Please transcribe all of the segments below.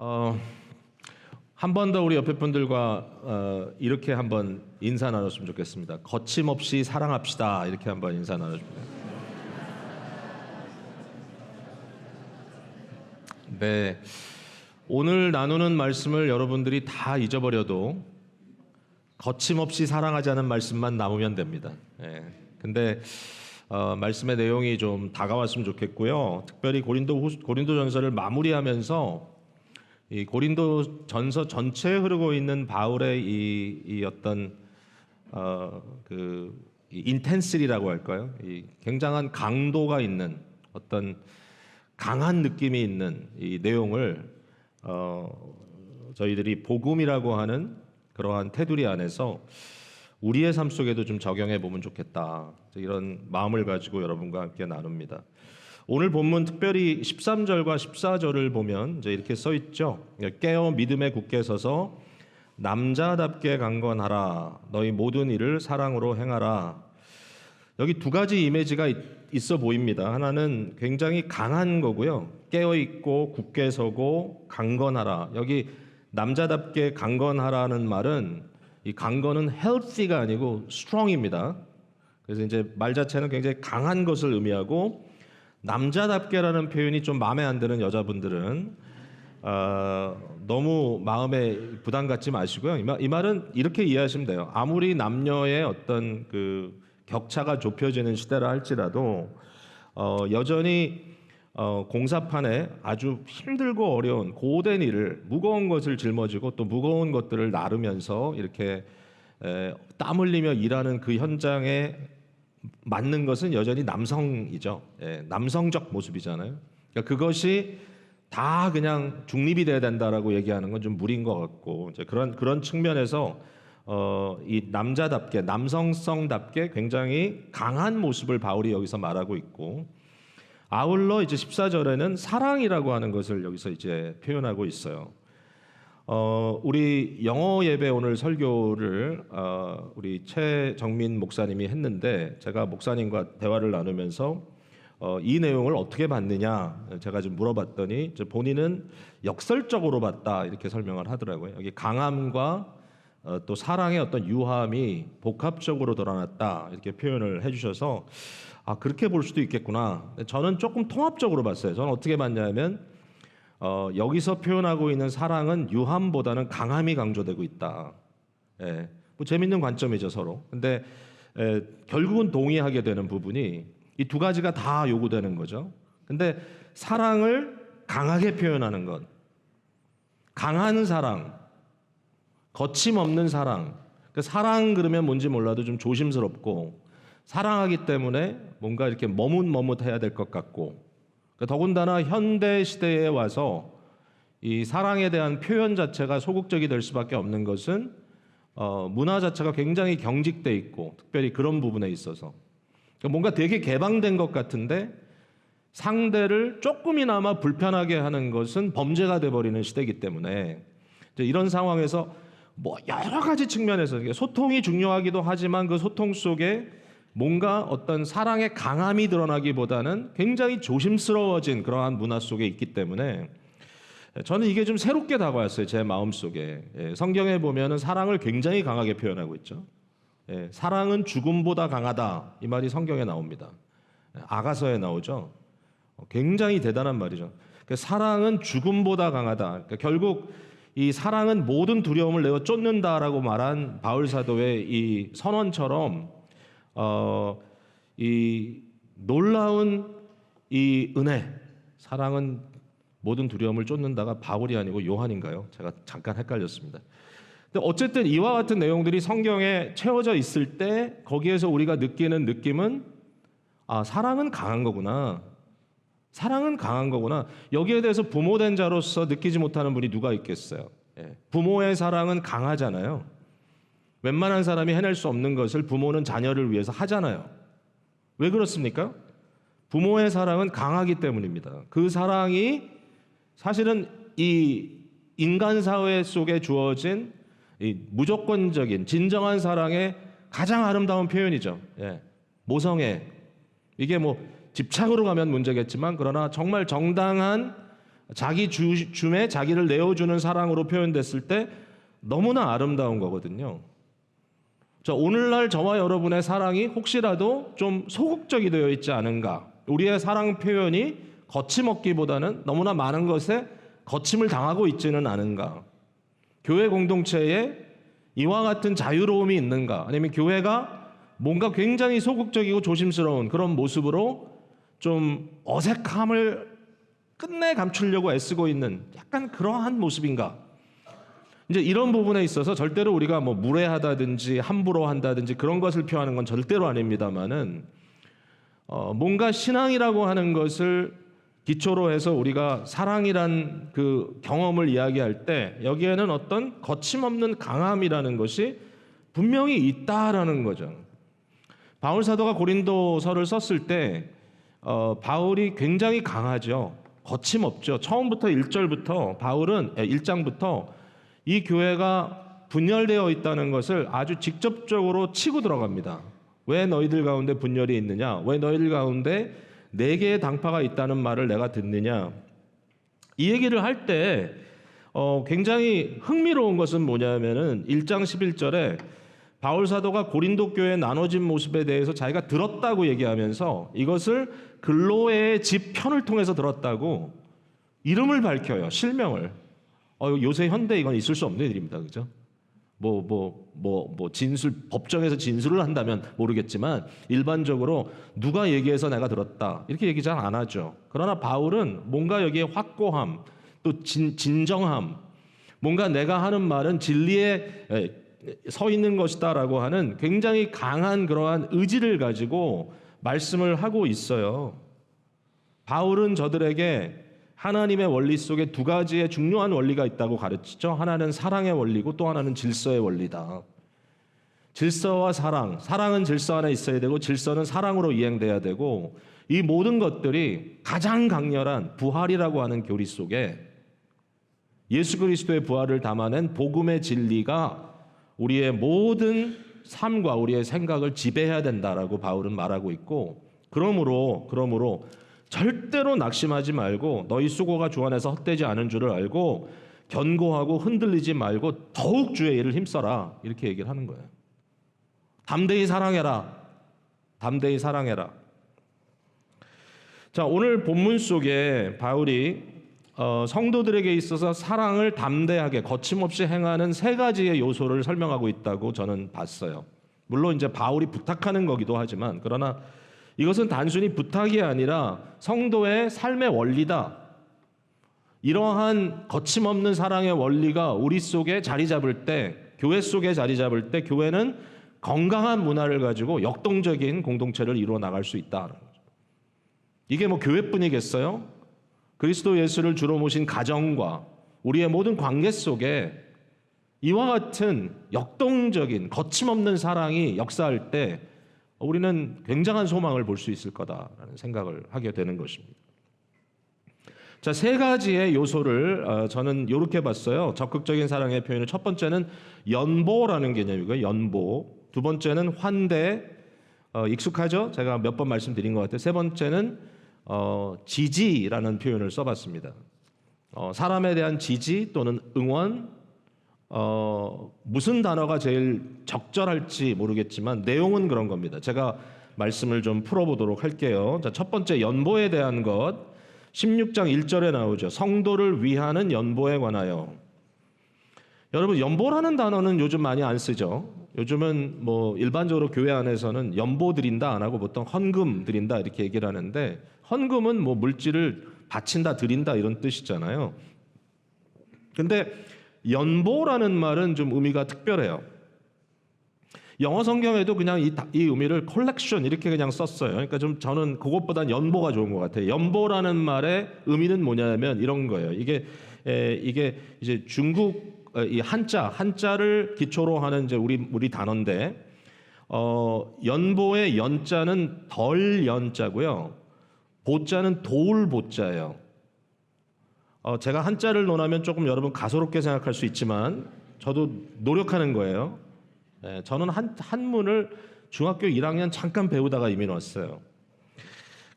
어, 한 번 더 우리 옆에 분들과 이렇게 한번 인사 나눴으면 좋겠습니다. 거침없이 사랑합시다. 이렇게 한번 인사 나눠줍니다. 네, 오늘 나누는 말씀을 여러분들이 다 잊어버려도 거침없이 사랑하자는 말씀만 남으면 됩니다. 근데 말씀의 내용이 좀 다가왔으면 좋겠고요. 특별히 고린도전서를 마무리하면서 이 고린도전서 전체에 흐르고 있는 바울의 이 어떤 인텐시리라고 할까요? 이 굉장한 강도가 있는 어떤 강한 느낌이 있는 이 내용을 저희들이 복음이라고 하는 그러한 테두리 안에서 우리의 삶 속에도 좀 적용해 보면 좋겠다. 이런 마음을 가지고 여러분과 함께 나눕니다. 오늘 본문 특별히 13절과 14절을 보면 이제 이렇게 써 있죠. 깨어 믿음에 굳게 서서 남자답게 강건하라. 너희 모든 일을 사랑으로 행하라. 여기 두 가지 이미지가 있어 보입니다. 하나는 굉장히 강한 거고요. 깨어 있고 굳게 서고 강건하라. 여기 남자답게 강건하라는 말은 이 강건은 healthy가 아니고 strong입니다. 그래서 이제 말 자체는 굉장히 강한 것을 의미하고 남자답게라는 표현이 좀 마음에 안 드는 여자분들은 너무 마음에 부담 갖지 마시고요. 이 말은 이렇게 이해하시면 돼요. 아무리 남녀의 어떤 그 격차가 좁혀지는 시대라 할지라도 여전히 공사판에 아주 힘들고 어려운 고된 일을 무거운 것을 짊어지고 또 무거운 것들을 나르면서 이렇게 땀 흘리며 일하는 그 현장에 맞는 것은 여전히 남성이죠. 남성적 모습이잖아요. 그러니까 그것이 다 그냥 중립이 돼야 된다라고 얘기하는 건 좀 무리인 것 같고 이제 그런 측면에서 이 남자답게 남성성답게 굉장히 강한 모습을 바울이 여기서 말하고 있고 아울러 이제 14절에는 사랑이라고 하는 것을 여기서 이제 표현하고 있어요. 우리 영어 예배 오늘 설교를 우리 최정민 목사님이 했는데 제가 목사님과 대화를 나누면서 이 내용을 어떻게 봤느냐 제가 좀 물어봤더니 본인은 역설적으로 봤다 이렇게 설명을 하더라고요. 여기 강함과 또 사랑의 어떤 유함이 복합적으로 드러났다 이렇게 표현을 해주셔서 그렇게 볼 수도 있겠구나. 저는 조금 통합적으로 봤어요. 저는 어떻게 봤냐면 여기서 표현하고 있는 사랑은 유함보다는 강함이 강조되고 있다. 뭐 재밌는 관점이죠 서로. 근데 결국은 동의하게 되는 부분이 이 두 가지가 다 요구되는 거죠. 근데 사랑을 강하게 표현하는 것, 강한 사랑, 거침없는 사랑. 그러니까 사랑 그러면 뭔지 몰라도 좀 조심스럽고 사랑하기 때문에 뭔가 이렇게 머뭇머뭇해야 될 것 같고 더군다나 현대 시대에 와서 이 사랑에 대한 표현 자체가 소극적이 될 수밖에 없는 것은 문화 자체가 굉장히 경직돼 있고 특별히 그런 부분에 있어서 뭔가 되게 개방된 것 같은데 상대를 조금이나마 불편하게 하는 것은 범죄가 돼버리는 시대이기 때문에 이런 상황에서 뭐 여러 가지 측면에서 소통이 중요하기도 하지만 그 소통 속에 뭔가 어떤 사랑의 강함이 드러나기보다는 굉장히 조심스러워진 그러한 문화 속에 있기 때문에 저는 이게 좀 새롭게 다가왔어요. 제 마음속에. 성경에 보면은 사랑을 굉장히 강하게 표현하고 있죠. 사랑은 죽음보다 강하다. 이 말이 성경에 나옵니다. 아가서에 나오죠. 굉장히 대단한 말이죠. 사랑은 죽음보다 강하다. 그러니까 결국 이 사랑은 모든 두려움을 내어 쫓는다라고 말한 바울 사도의 이 선언처럼 이 놀라운 이 은혜, 사랑은 모든 두려움을 쫓는다가 바울이 아니고 요한인가요? 제가 잠깐 헷갈렸습니다. 근데 어쨌든 이와 같은 내용들이 성경에 채워져 있을 때 거기에서 우리가 느끼는 느낌은 사랑은 강한 거구나. 사랑은 강한 거구나. 여기에 대해서 부모된 자로서 느끼지 못하는 분이 누가 있겠어요? 부모의 사랑은 강하잖아요. 웬만한 사람이 해낼 수 없는 것을 부모는 자녀를 위해서 하잖아요. 왜 그렇습니까? 부모의 사랑은 강하기 때문입니다. 그 사랑이 사실은 이 인간 사회 속에 주어진 이 무조건적인 진정한 사랑의 가장 아름다운 표현이죠. 모성애. 이게 뭐 집착으로 가면 문제겠지만 그러나 정말 정당한 자기 줌에 자기를 내어주는 사랑으로 표현됐을 때 너무나 아름다운 거거든요. 오늘날 저와 여러분의 사랑이 혹시라도 좀 소극적이 되어 있지 않은가? 우리의 사랑 표현이 거침없기보다는 너무나 많은 것에 거침을 당하고 있지는 않은가? 교회 공동체에 이와 같은 자유로움이 있는가? 아니면 교회가 뭔가 굉장히 소극적이고 조심스러운 그런 모습으로 좀 어색함을 끝내 감추려고 애쓰고 있는 약간 그러한 모습인가? 이제 이런 부분에 있어서 절대로 우리가 뭐 무례하다든지 함부로 한다든지 그런 것을 표하는 건 절대로 아닙니다만은 뭔가 신앙이라고 하는 것을 기초로 해서 우리가 사랑이란 그 경험을 이야기할 때 여기에는 어떤 거침없는 강함이라는 것이 분명히 있다라는 거죠. 바울 사도가 고린도서를 썼을 때 바울이 굉장히 강하죠. 거침없죠. 처음부터 1절부터 바울은 1장부터 이 교회가 분열되어 있다는 것을 아주 직접적으로 치고 들어갑니다. 왜 너희들 가운데 분열이 있느냐? 왜 너희들 가운데 네 개의 당파가 있다는 말을 내가 듣느냐? 이 얘기를 할 때 굉장히 흥미로운 것은 뭐냐면은 1장 11절에 바울 사도가 고린도 교회의 나눠진 모습에 대해서 자기가 들었다고 얘기하면서 이것을 글로에의 집 편을 통해서 들었다고 이름을 밝혀요. 실명을. 요새 현대 이건 있을 수 없는 일입니다. 그죠? 진술, 법정에서 진술을 한다면 모르겠지만 일반적으로 누가 얘기해서 내가 들었다 이렇게 얘기 잘 안 하죠. 그러나 바울은 뭔가 여기에 확고함, 또 진정함, 뭔가 내가 하는 말은 진리에 서 있는 것이다라고 하는 굉장히 강한 그러한 의지를 가지고 말씀을 하고 있어요. 바울은 저들에게 하나님의 원리 속에 두 가지의 중요한 원리가 있다고 가르치죠. 하나는 사랑의 원리고 또 하나는 질서의 원리다. 질서와 사랑, 사랑은 질서 안에 있어야 되고 질서는 사랑으로 이행돼야 되고 이 모든 것들이 가장 강렬한 부활이라고 하는 교리 속에 예수 그리스도의 부활을 담아낸 복음의 진리가 우리의 모든 삶과 우리의 생각을 지배해야 된다라고 바울은 말하고 있고 그러므로 절대로 낙심하지 말고 너희 수고가 주 안에서 헛되지 않은 줄을 알고 견고하고 흔들리지 말고 더욱 주의 일을 힘써라 이렇게 얘기를 하는 거예요. 담대히 사랑해라. 담대히 사랑해라. 자, 오늘 본문 속에 바울이 성도들에게 있어서 사랑을 담대하게 거침없이 행하는 세 가지의 요소를 설명하고 있다고 저는 봤어요. 물론 이제 바울이 부탁하는 거기도 하지만 그러나 이것은 단순히 부탁이 아니라 성도의 삶의 원리다. 이러한 거침없는 사랑의 원리가 우리 속에 자리 잡을 때, 교회 속에 자리 잡을 때 교회는 건강한 문화를 가지고 역동적인 공동체를 이루어 나갈 수 있다. 이게 뭐 교회뿐이겠어요? 그리스도 예수를 주로 모신 가정과 우리의 모든 관계 속에 이와 같은 역동적인 거침없는 사랑이 역사할 때 우리는 굉장한 소망을 볼 수 있을 거다라는 생각을 하게 되는 것입니다. 자, 세 가지의 요소를 저는 이렇게 봤어요. 적극적인 사랑의 표현을 첫 번째는 연보라는 개념이고요. 연보. 두 번째는 환대. 익숙하죠? 제가 몇 번 말씀드린 것 같아요. 세 번째는 지지라는 표현을 써봤습니다. 사람에 대한 지지 또는 응원. 무슨 단어가 제일 적절할지 모르겠지만 내용은 그런 겁니다. 제가 말씀을 좀 풀어보도록 할게요. 자, 첫 번째 연보에 대한 것 16장 1절에 나오죠. 성도를 위하는 연보에 관하여. 여러분 연보라는 단어는 요즘 많이 안 쓰죠. 요즘은 뭐 일반적으로 교회 안에서는 연보 드린다 안 하고 보통 헌금 드린다 이렇게 얘기를 하는데 헌금은 뭐 물질을 바친다 드린다 이런 뜻이잖아요. 근데 연보라는 말은 좀 의미가 특별해요. 영어 성경에도 그냥 이 의미를 컬렉션 이렇게 그냥 썼어요. 그러니까 좀 저는 그것보단 연보가 좋은 것 같아요. 연보라는 말의 의미는 뭐냐면 이런 거예요. 이게 이제 중국 이 한자를 기초로 하는 이제 우리 단어인데 연보의 연자는 덜 연자고요. 보자는 도울 보자예요. 제가 한자를 논하면 조금 여러분 가소롭게 생각할 수 있지만 저도 노력하는 거예요. 저는 한문을 중학교 1학년 잠깐 배우다가 이미 왔어요.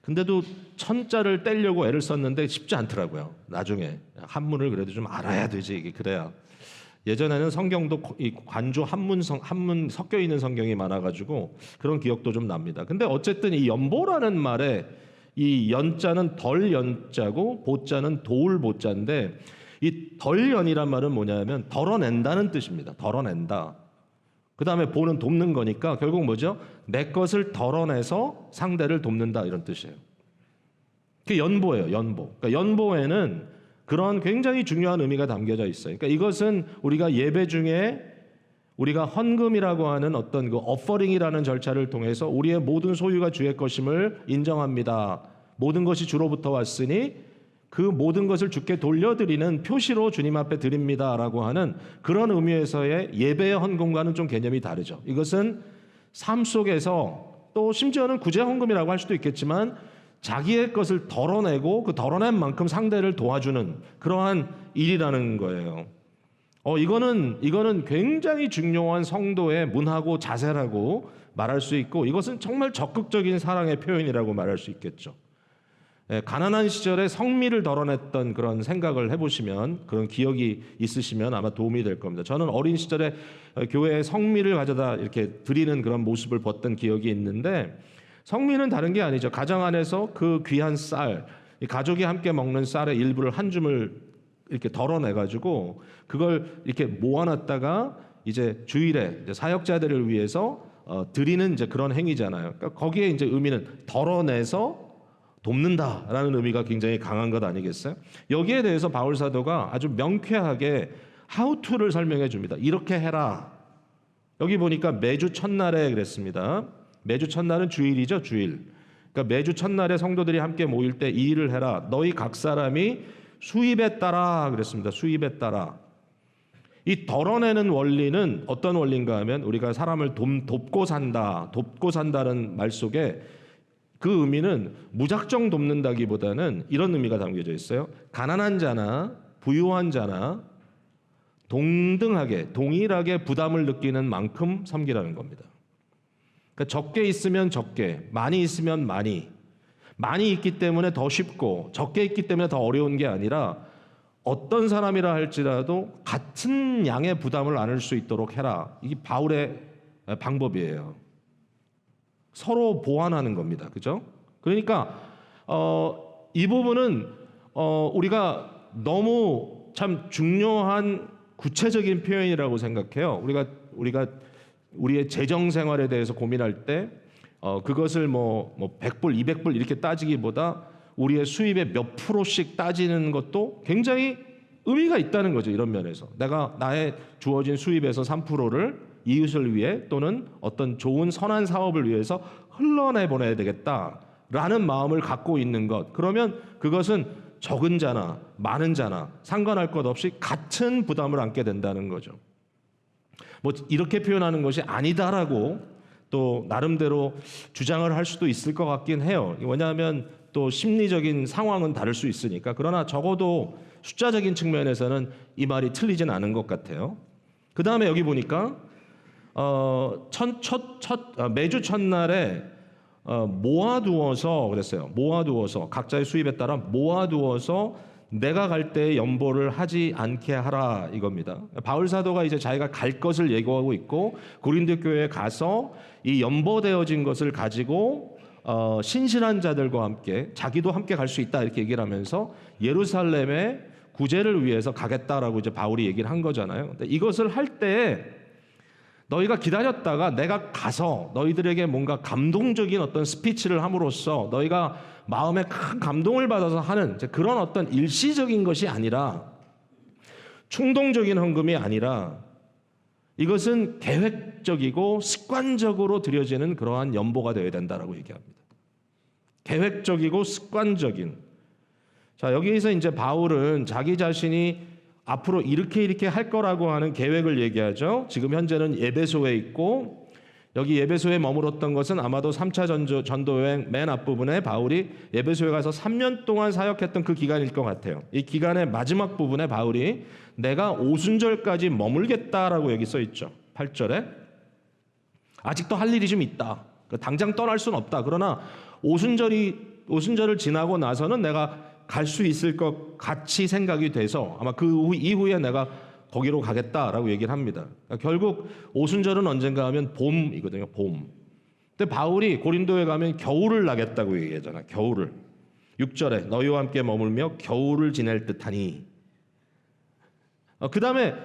근데도 천자를 떼려고 애를 썼는데 쉽지 않더라고요. 나중에 한문을 그래도 좀 알아야 되지 이게 그래야. 예전에는 성경도 이 관조 한문 섞여 있는 성경이 많아가지고 그런 기억도 좀 납니다. 근데 어쨌든 이 연보라는 말에 이 연자는 덜 연자고 보자는 도울 보자인데 이 덜 연이란 말은 뭐냐면 덜어낸다는 뜻입니다. 덜어낸다. 그 다음에 보는 돕는 거니까 결국 뭐죠? 내 것을 덜어내서 상대를 돕는다 이런 뜻이에요. 그게 연보예요. 연보. 그러니까 연보에는 그런 굉장히 중요한 의미가 담겨져 있어요. 그러니까 이것은 우리가 예배 중에 우리가 헌금이라고 하는 어떤 그 어퍼링이라는 절차를 통해서 우리의 모든 소유가 주의 것임을 인정합니다. 모든 것이 주로부터 왔으니 그 모든 것을 주께 돌려드리는 표시로 주님 앞에 드립니다라고 하는 그런 의미에서의 예배의 헌금과는 좀 개념이 다르죠. 이것은 삶 속에서 또 심지어는 구제 헌금이라고 할 수도 있겠지만 자기의 것을 덜어내고 그 덜어낸 만큼 상대를 도와주는 그러한 일이라는 거예요. 이거는 굉장히 중요한 성도의 문화고 자세라고 말할 수 있고 이것은 정말 적극적인 사랑의 표현이라고 말할 수 있겠죠. 가난한 시절에 성미를 덜어냈던 그런 생각을 해보시면 그런 기억이 있으시면 아마 도움이 될 겁니다. 저는 어린 시절에 교회에 성미를 가져다 이렇게 드리는 그런 모습을 봤던 기억이 있는데 성미는 다른 게 아니죠. 가정 안에서 그 귀한 쌀, 가족이 함께 먹는 쌀의 일부를 한 줌을 이렇게 덜어내가지고 그걸 이렇게 모아놨다가 이제 주일에 이제 사역자들을 위해서 드리는 이제 그런 행위잖아요. 그러니까 거기에 이제 의미는 덜어내서 돕는다라는 의미가 굉장히 강한 것 아니겠어요? 여기에 대해서 바울 사도가 아주 명쾌하게 how to를 설명해 줍니다. 이렇게 해라. 여기 보니까 매주 첫날에 그랬습니다. 매주 첫날은 주일이죠, 주일. 그러니까 매주 첫날에 성도들이 함께 모일 때 이 일을 해라. 너희 각 사람이 수입에 따라 그랬습니다. 수입에 따라. 이 덜어내는 원리는 어떤 원리인가 하면 우리가 사람을 돕고 산다, 돕고 산다는 말 속에 그 의미는 무작정 돕는다기보다는 이런 의미가 담겨져 있어요. 가난한 자나 부유한 자나 동등하게, 동일하게 부담을 느끼는 만큼 섬기라는 겁니다. 그러니까 적게 있으면 적게, 많이 있으면 많이 있기 때문에 더 쉽고 적게 있기 때문에 더 어려운 게 아니라 어떤 사람이라 할지라도 같은 양의 부담을 안을 수 있도록 해라. 이게 바울의 방법이에요. 서로 보완하는 겁니다. 그죠? 그러니까 이 부분은 우리가 너무 참 중요한 구체적인 표현이라고 생각해요. 우리가 우리의 재정 생활에 대해서 고민할 때 그것을 뭐 100불, 200불 이렇게 따지기보다 우리의 수입의 몇 프로씩 따지는 것도 굉장히 의미가 있다는 거죠. 이런 면에서 내가 나의 주어진 수입에서 3%를 이웃을 위해 또는 어떤 좋은 선한 사업을 위해서 흘러내보내야 되겠다라는 마음을 갖고 있는 것. 그러면 그것은 적은 자나 많은 자나 상관할 것 없이 같은 부담을 안게 된다는 거죠. 뭐 이렇게 표현하는 것이 아니다라고 또 나름대로 주장을 할 수도 있을 것 같긴 해요. 왜냐하면 또 심리적인 상황은 다를 수 있으니까. 그러나 적어도 숫자적인 측면에서는 이 말이 틀리진 않은 것 같아요. 그 다음에 여기 보니까 매주 첫날에 모아두어서 그랬어요. 모아두어서 각자의 수입에 따라 모아두어서 내가 갈 때 연보를 하지 않게 하라 이겁니다. 바울 사도가 이제 자기가 갈 것을 예고하고 있고 고린도 교회에 가서 이 연보되어진 것을 가지고 신실한 자들과 함께 자기도 함께 갈 수 있다 이렇게 얘기를 하면서 예루살렘에 구제를 위해서 가겠다라고 이제 바울이 얘기를 한 거잖아요. 근데 이것을 할 때 너희가 기다렸다가 내가 가서 너희들에게 뭔가 감동적인 어떤 스피치를 함으로써 너희가 마음에 큰 감동을 받아서 하는 그런 어떤 일시적인 것이 아니라 충동적인 헌금이 아니라 이것은 계획적이고 습관적으로 드려지는 그러한 연보가 되어야 된다라고 얘기합니다. 계획적이고 습관적인. 자, 여기에서 이제 바울은 자기 자신이 앞으로 이렇게 할 거라고 하는 계획을 얘기하죠. 지금 현재는 에베소에 있고 여기 에베소에 머물었던 것은 아마도 3차 전도여행 맨 앞부분에 바울이 에베소에 가서 3년 동안 사역했던 그 기간일 것 같아요. 이 기간의 마지막 부분에 바울이 내가 오순절까지 머물겠다라고 여기 써 있죠. 8절에 아직도 할 일이 좀 있다. 당장 떠날 수는 없다. 그러나 오순절이 오순절을 지나고 나서는 내가 갈 수 있을 것 같이 생각이 돼서 아마 그 이후에 내가 거기로 가겠다라고 얘기를 합니다. 그러니까 결국 오순절은 언젠가 하면 봄이거든요. 봄. 근데 바울이 고린도에 가면 겨울을 나겠다고 얘기하잖아요. 겨울을. 6절에 너희와 함께 머물며 겨울을 지낼 듯하니. 그 다음에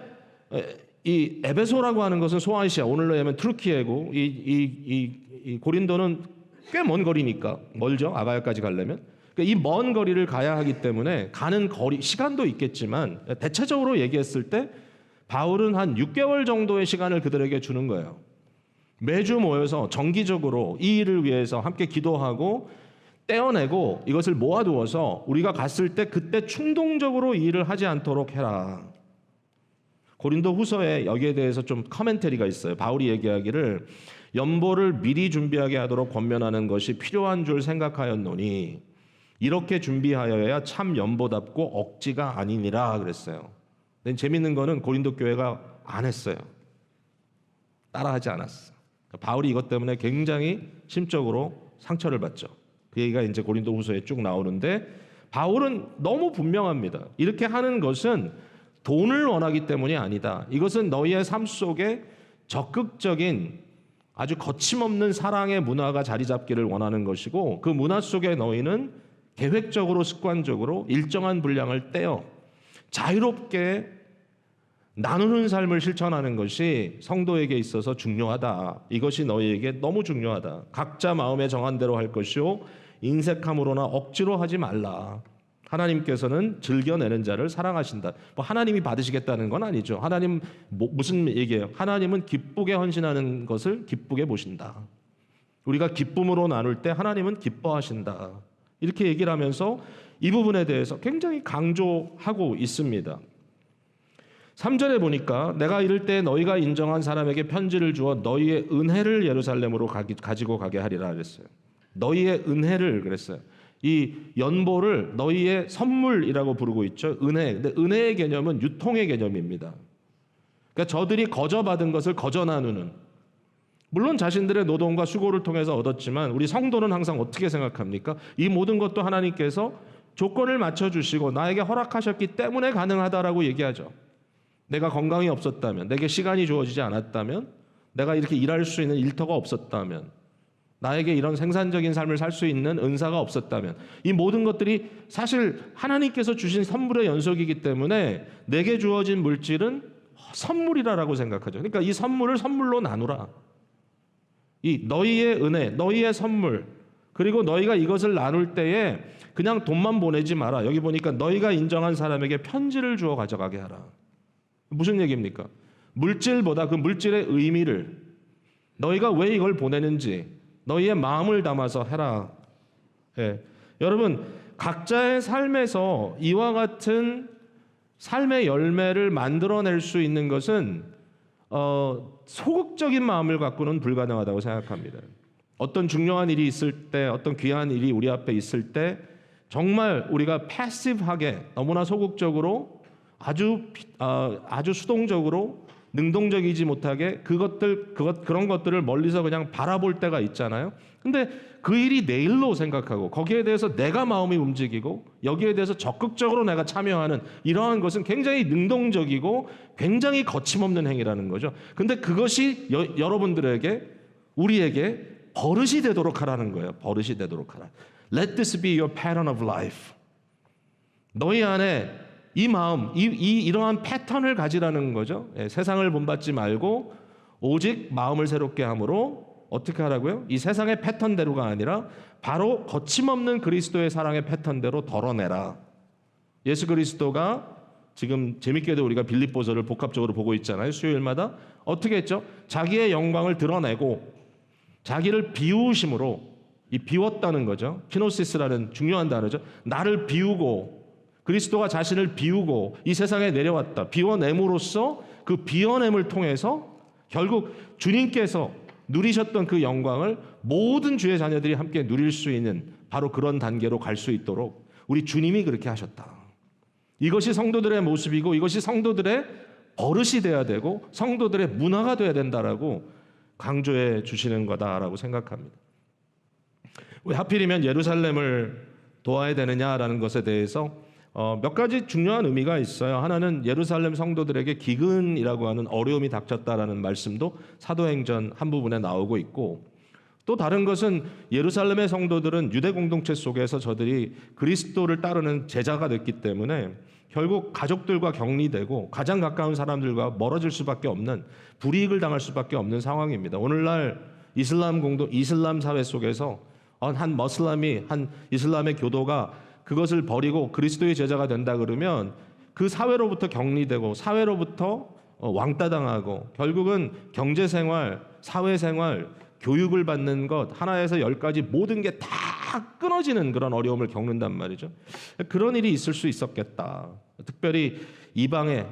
이 에베소라고 하는 것은 소아시아, 오늘로 하면 트루키예고 이 고린도는 꽤 먼 거리니까 멀죠. 아가야까지 가려면. 이 먼 거리를 가야 하기 때문에 가는 거리 시간도 있겠지만 대체적으로 얘기했을 때 바울은 한 6개월 정도의 시간을 그들에게 주는 거예요. 매주 모여서 정기적으로 이 일을 위해서 함께 기도하고 떼어내고 이것을 모아두어서 우리가 갔을 때 그때 충동적으로 이 일을 하지 않도록 해라. 고린도 후서에 여기에 대해서 좀 커멘터리가 있어요. 바울이 얘기하기를 연보를 미리 준비하게 하도록 권면하는 것이 필요한 줄 생각하였노니 이렇게 준비하여야 참 연보답고 억지가 아니니라 그랬어요. 근데 재밌는 거는 고린도 교회가 안 했어요. 따라하지 않았어. 바울이 이것 때문에 굉장히 심적으로 상처를 받죠. 그 얘기가 이제 고린도 후서에 쭉 나오는데 바울은 너무 분명합니다. 이렇게 하는 것은 돈을 원하기 때문이 아니다. 이것은 너희의 삶 속에 적극적인 아주 거침없는 사랑의 문화가 자리 잡기를 원하는 것이고 그 문화 속에 너희는 계획적으로 습관적으로 일정한 분량을 떼어 자유롭게 나누는 삶을 실천하는 것이 성도에게 있어서 중요하다. 이것이 너희에게 너무 중요하다. 각자 마음에 정한 대로 할 것이요 인색함으로나 억지로 하지 말라. 하나님께서는 즐겨내는 자를 사랑하신다. 뭐 하나님이 받으시겠다는 건 아니죠. 하나님 무슨 얘기예요? 하나님은 기쁘게 헌신하는 것을 기쁘게 보신다. 우리가 기쁨으로 나눌 때 하나님은 기뻐하신다. 이렇게 얘기를 하면서 이 부분에 대해서 굉장히 강조하고 있습니다. 3절에 보니까 내가 이를 때 너희가 인정한 사람에게 편지를 주어 너희의 은혜를 예루살렘으로 가지고 가게 하리라 그랬어요. 너희의 은혜를 그랬어요. 이 연보를 너희의 선물이라고 부르고 있죠. 은혜. 근데 은혜의 개념은 유통의 개념입니다. 그러니까 저들이 거저 받은 것을 거저 나누는. 물론 자신들의 노동과 수고를 통해서 얻었지만 우리 성도는 항상 어떻게 생각합니까? 이 모든 것도 하나님께서 조건을 맞춰주시고 나에게 허락하셨기 때문에 가능하다라고 얘기하죠. 내가 건강이 없었다면, 내게 시간이 주어지지 않았다면, 내가 이렇게 일할 수 있는 일터가 없었다면, 나에게 이런 생산적인 삶을 살 수 있는 은사가 없었다면 이 모든 것들이 사실 하나님께서 주신 선물의 연속이기 때문에 내게 주어진 물질은 선물이라고 생각하죠. 그러니까 이 선물을 선물로 나누라. 이 너희의 은혜, 너희의 선물, 그리고 너희가 이것을 나눌 때에 그냥 돈만 보내지 마라. 여기 보니까 너희가 인정한 사람에게 편지를 주어 가져가게 하라. 무슨 얘기입니까? 물질보다 그 물질의 의미를, 너희가 왜 이걸 보내는지 너희의 마음을 담아서 해라. 예. 여러분, 각자의 삶에서 이와 같은 삶의 열매를 만들어낼 수 있는 것은 소극적인 마음을 갖고는 불가능하다고 생각합니다. 어떤 중요한 일이 있을 때, 어떤 귀한 일이 우리 앞에 있을 때 정말 우리가 패시브하게 너무나 소극적으로 아주 수동적으로 능동적이지 못하게 그런 것들을 멀리서 그냥 바라볼 때가 있잖아요. 근데 그 일이 내 일로 생각하고 거기에 대해서 내가 마음이 움직이고 여기에 대해서 적극적으로 내가 참여하는 이러한 것은 굉장히 능동적이고 굉장히 거침없는 행위라는 거죠. 근데 그것이 여러분들에게 우리에게 버릇이 되도록 하라는 거예요. 버릇이 되도록 하라. Let this be your pattern of life. 너희 안에 이 마음, 이러한 패턴을 가지라는 거죠. 예, 세상을 본받지 말고 오직 마음을 새롭게 함으로 어떻게 하라고요? 이 세상의 패턴대로가 아니라 바로 거침없는 그리스도의 사랑의 패턴대로 덜어내라. 예수 그리스도가 지금 재밌게도 우리가 빌립보서를 복합적으로 보고 있잖아요. 수요일마다 어떻게 했죠? 자기의 영광을 드러내고 자기를 비우심으로, 이 비웠다는 거죠. 키노시스라는 중요한 단어죠. 나를 비우고 그리스도가 자신을 비우고 이 세상에 내려왔다. 비워냄으로써 그 비워냄을 통해서 결국 주님께서 누리셨던 그 영광을 모든 주의 자녀들이 함께 누릴 수 있는 바로 그런 단계로 갈 수 있도록 우리 주님이 그렇게 하셨다. 이것이 성도들의 모습이고 이것이 성도들의 버릇이 돼야 되고 성도들의 문화가 돼야 된다라고 강조해 주시는 거다라고 생각합니다. 왜 하필이면 예루살렘을 도와야 되느냐라는 것에 대해서 몇 가지 중요한 의미가 있어요. 하나는 예루살렘 성도들에게 기근이라고 하는 어려움이 닥쳤다라는 말씀도 사도행전 한 부분에 나오고 있고, 또 다른 것은 예루살렘의 성도들은 유대 공동체 속에서 저들이 그리스도를 따르는 제자가 됐기 때문에 결국 가족들과 격리되고 가장 가까운 사람들과 멀어질 수밖에 없는, 불이익을 당할 수밖에 없는 상황입니다. 오늘날 이슬람 사회 속에서 한 이슬람의 교도가 그것을 버리고 그리스도의 제자가 된다 그러면 그 사회로부터 격리되고 사회로부터 왕따당하고 결국은 경제생활, 사회생활, 교육을 받는 것 하나에서 10까지 모든 게 다 끊어지는 그런 어려움을 겪는단 말이죠. 그런 일이 있을 수 있었겠다. 특별히 이방에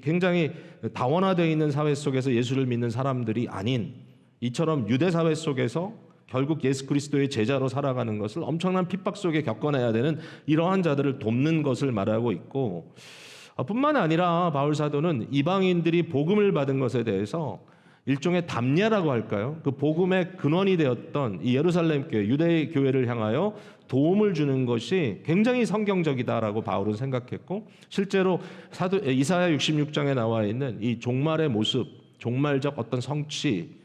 굉장히 다원화되어 있는 사회 속에서 예수를 믿는 사람들이 아닌 이처럼 유대 사회 속에서 결국 예수 그리스도의 제자로 살아가는 것을 엄청난 핍박 속에 겪어내야 되는 이러한 자들을 돕는 것을 말하고 있고, 뿐만 아니라 바울 사도는 이방인들이 복음을 받은 것에 대해서 일종의 담례라고 할까요? 그 복음의 근원이 되었던 이 예루살렘 교회, 유대 교회를 향하여 도움을 주는 것이 굉장히 성경적이다라고 바울은 생각했고, 실제로 이사야 66장에 나와 있는 이 종말의 모습, 종말적 어떤 성취,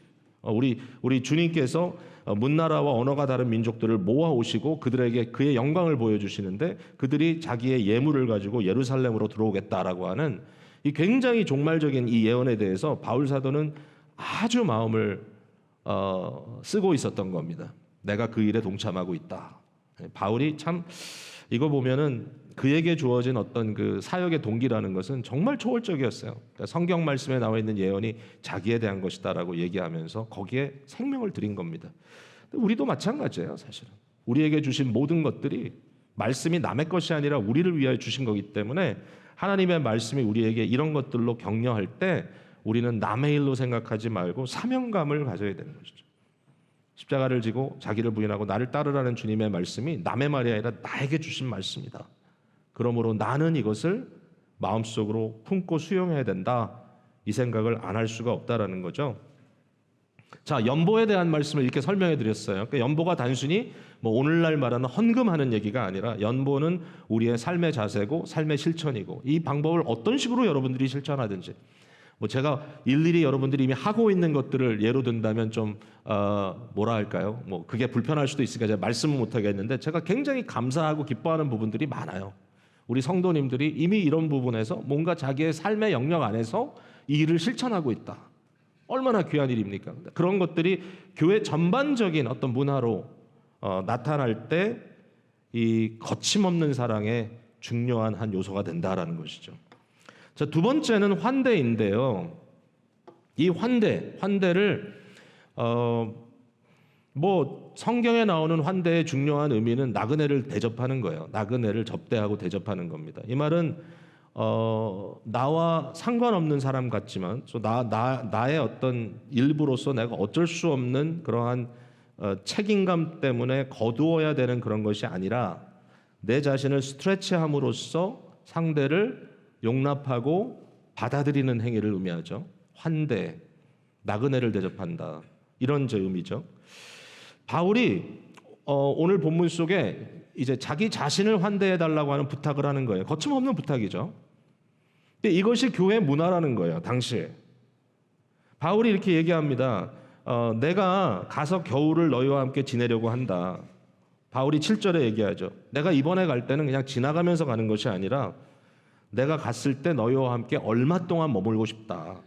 우리 주님께서 문나라와 언어가 다른 민족들을 모아 오시고 그들에게 그의 영광을 보여주시는데 그들이 자기의 예물을 가지고 예루살렘으로 들어오겠다라고 하는 이 굉장히 종말적인 이 예언에 대해서 바울 사도는 아주 마음을 쓰고 있었던 겁니다. 내가 그 일에 동참하고 있다. 바울이 참 이거 보면은 그에게 주어진 어떤 그 사역의 동기라는 것은 정말 초월적이었어요. 그러니까 성경 말씀에 나와 있는 예언이 자기에 대한 것이다라고 얘기하면서 거기에 생명을 들인 겁니다. 우리도 마찬가지예요, 사실은. 우리에게 주신 모든 것들이 말씀이 남의 것이 아니라 우리를 위하여 주신 거기 때문에 하나님의 말씀이 우리에게 이런 것들로 격려할 때 우리는 남의 일로 생각하지 말고 사명감을 가져야 되는 것이죠. 십자가를 지고 자기를 부인하고 나를 따르라는 주님의 말씀이 남의 말이 아니라 나에게 주신 말씀이다. 그러므로 나는 이것을 마음속으로 품고 수용해야 된다. 이 생각을 안 할 수가 없다라는 거죠. 자, 연보에 대한 말씀을 이렇게 설명해 드렸어요. 그러니까 연보가 단순히 오늘날 말하는 헌금하는 얘기가 아니라 연보는 우리의 삶의 자세고 삶의 실천이고, 이 방법을 어떤 식으로 여러분들이 실천하든지, 제가 일일이 여러분들이 이미 하고 있는 것들을 예로 든다면 좀 뭐라 할까요? 그게 불편할 수도 있으니까 제가 말씀은 못 하겠는데, 제가 굉장히 감사하고 기뻐하는 부분들이 많아요. 우리 성도님들이 이미 이런 부분에서 뭔가 자기의 삶의 영역 안에서 이 일을 실천하고 있다. 얼마나 귀한 일입니까? 그런 것들이 교회 전반적인 어떤 문화로 나타날 때 이 거침없는 사랑의 중요한 한 요소가 된다라는 것이죠. 자, 두 번째는 환대인데요. 이 환대를 성경에 나오는 환대의 중요한 의미는 나그네를 대접하는 거예요. 나그네를 접대하고 대접하는 겁니다. 이 말은 나와 상관없는 사람 같지만 나의 어떤 일부로서 내가 어쩔 수 없는 그러한 책임감 때문에 거두어야 되는 그런 것이 아니라 내 자신을 스트레치함으로써 상대를 용납하고 받아들이는 행위를 의미하죠. 환대, 나그네를 대접한다. 이런 의미죠. 바울이 오늘 본문 속에 이제 자기 자신을 환대해 달라고 하는 부탁을 하는 거예요. 거침없는 부탁이죠. 근데 이것이 교회 문화라는 거예요. 당시에. 바울이 이렇게 얘기합니다. 내가 가서 겨울을 너희와 함께 지내려고 한다. 바울이 7절에 얘기하죠. 내가 이번에 갈 때는 그냥 지나가면서 가는 것이 아니라 내가 갔을 때 너희와 함께 얼마 동안 머물고 싶다.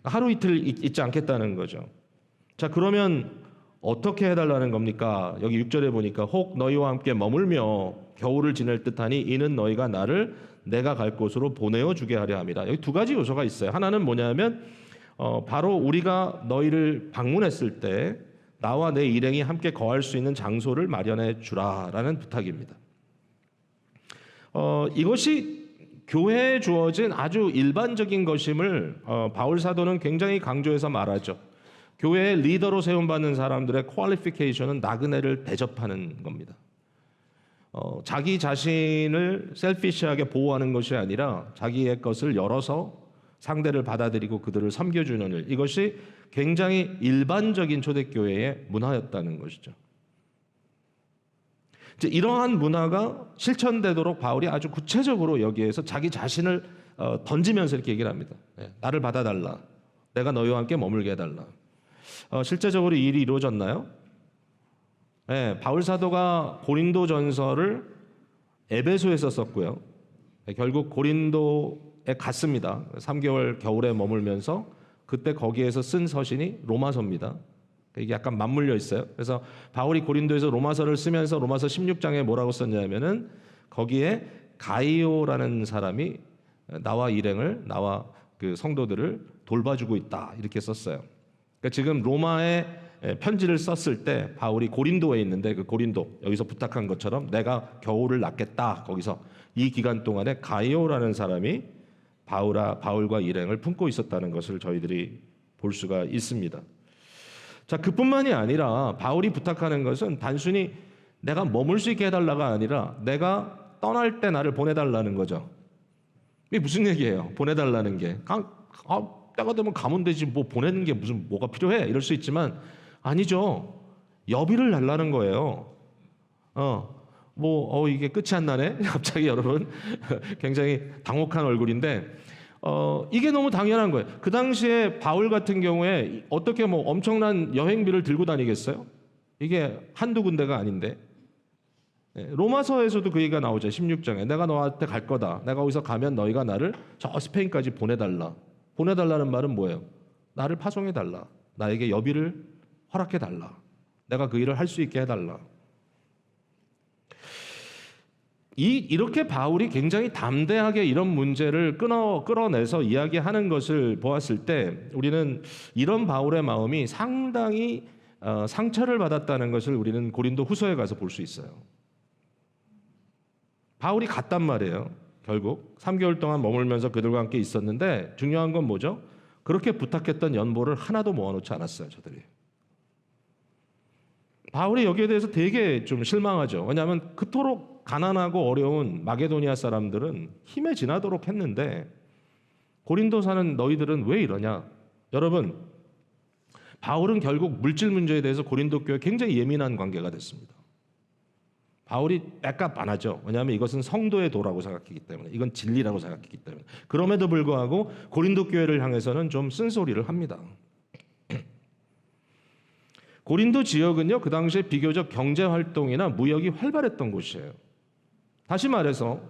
하루 이틀 있지 않겠다는 거죠. 자, 그러면 어떻게 해달라는 겁니까? 여기 6절에 보니까 혹 너희와 함께 머물며 겨울을 지낼 듯하니 이는 너희가 나를 내가 갈 곳으로 보내어 주게 하려 함이라. 여기 두 가지 요소가 있어요. 하나는 뭐냐면 바로 우리가 너희를 방문했을 때 나와 내 일행이 함께 거할 수 있는 장소를 마련해 주라라는 부탁입니다. 이것이 교회에 주어진 아주 일반적인 것임을 바울 사도는 굉장히 강조해서 말하죠. 교회의 리더로 세움받는 사람들의 퀄리피케이션은 나그네를 대접하는 겁니다. 자기 자신을 셀피시하게 보호하는 것이 아니라 자기의 것을 열어서 상대를 받아들이고 그들을 섬겨주는 일, 이것이 굉장히 일반적인 초대교회의 문화였다는 것이죠. 이제 이러한 문화가 실천되도록 바울이 아주 구체적으로 여기에서 자기 자신을 던지면서 이렇게 얘기를 합니다. 나를 받아달라. 내가 너희와 함께 머물게 해달라. 실제적으로 이 일이 이루어졌나요? 바울 사도가 고린도전서를 에베소에서 썼고요. 결국 고린도에 갔습니다. 3개월 겨울에 머물면서 그때 거기에서 쓴 서신이 로마서입니다. 이게 약간 맞물려 있어요. 그래서 바울이 고린도에서 로마서를 쓰면서 로마서 16장에 뭐라고 썼냐면은 거기에 가이오라는 사람이 나와 그 성도들을 돌봐주고 있다 이렇게 썼어요. 그러니까 지금 로마에 편지를 썼을 때 바울이 고린도에 있는데 그 고린도 여기서 부탁한 것처럼 내가 겨울을 낫겠다 거기서 이 기간 동안에 가이오라는 사람이 바울과 일행을 품고 있었다는 것을 저희들이 볼 수가 있습니다. 자, 그뿐만이 아니라 바울이 부탁하는 것은 단순히 내가 머물 수 있게 해달라가 아니라 내가 떠날 때 나를 보내달라는 거죠. 이게 무슨 얘기예요? 보내달라는 게 때가 되면 가면 되지 뭐 보내는 게 뭐가 필요해? 이럴 수 있지만 아니죠. 여비를 달라는 거예요. 이게 끝이 안 나네. 갑자기 여러분 굉장히 당혹한 얼굴인데 이게 너무 당연한 거예요. 그 당시에 바울 같은 경우에 어떻게 엄청난 여행비를 들고 다니겠어요? 이게 한두 군데가 아닌데. 로마서에서도 그 얘기가 나오죠. 16장에 내가 너한테 갈 거다. 내가 거기서 가면 너희가 나를 저 스페인까지 보내달라. 보내달라는 말은 뭐예요? 나를 파송해달라. 나에게 여비를 허락해달라. 내가 그 일을 할 수 있게 해달라. 이렇게 바울이 굉장히 담대하게 이런 문제를 끌어내서 이야기하는 것을 보았을 때 우리는 이런 바울의 마음이 상당히 상처를 받았다는 것을 우리는 고린도 후서에 가서 볼 수 있어요. 바울이 갔단 말이에요. 결국 3개월 동안 머물면서 그들과 함께 있었는데 중요한 건 뭐죠? 그렇게 부탁했던 연보를 하나도 모아놓지 않았어요. 저들이. 바울이 여기에 대해서 되게 좀 실망하죠. 왜냐하면 그토록 가난하고 어려운 마게도니아 사람들은 힘에 지나도록 했는데 고린도 사는 너희들은 왜 이러냐? 여러분, 바울은 결국 물질 문제에 대해서 고린도 교회에 굉장히 예민한 관계가 됐습니다. 바울이 백업 안 하죠. 왜냐하면 이것은 성도의 도라고 생각했기 때문에, 이건 진리라고 생각했기 때문에. 그럼에도 불구하고 고린도 교회를 향해서는 좀 쓴소리를 합니다. 고린도 지역은요, 그 당시에 비교적 경제 활동이나 무역이 활발했던 곳이에요. 다시 말해서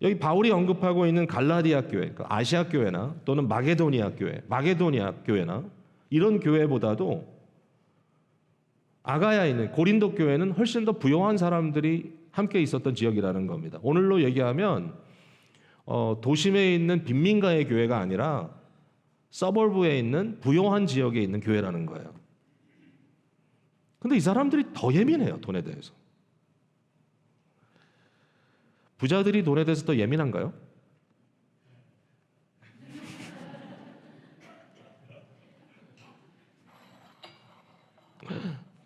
여기 바울이 언급하고 있는 갈라디아 교회, 아시아 교회나 또는 마게도니아 교회나 이런 교회보다도 아가야에 있는 고린도 교회는 훨씬 더 부유한 사람들이 함께 있었던 지역이라는 겁니다. 오늘로 얘기하면 도심에 있는 빈민가의 교회가 아니라 서버브에 있는 부유한 지역에 있는 교회라는 거예요. 근데 이 사람들이 더 예민해요, 돈에 대해서. 부자들이 돈에 대해서 더 예민한가요?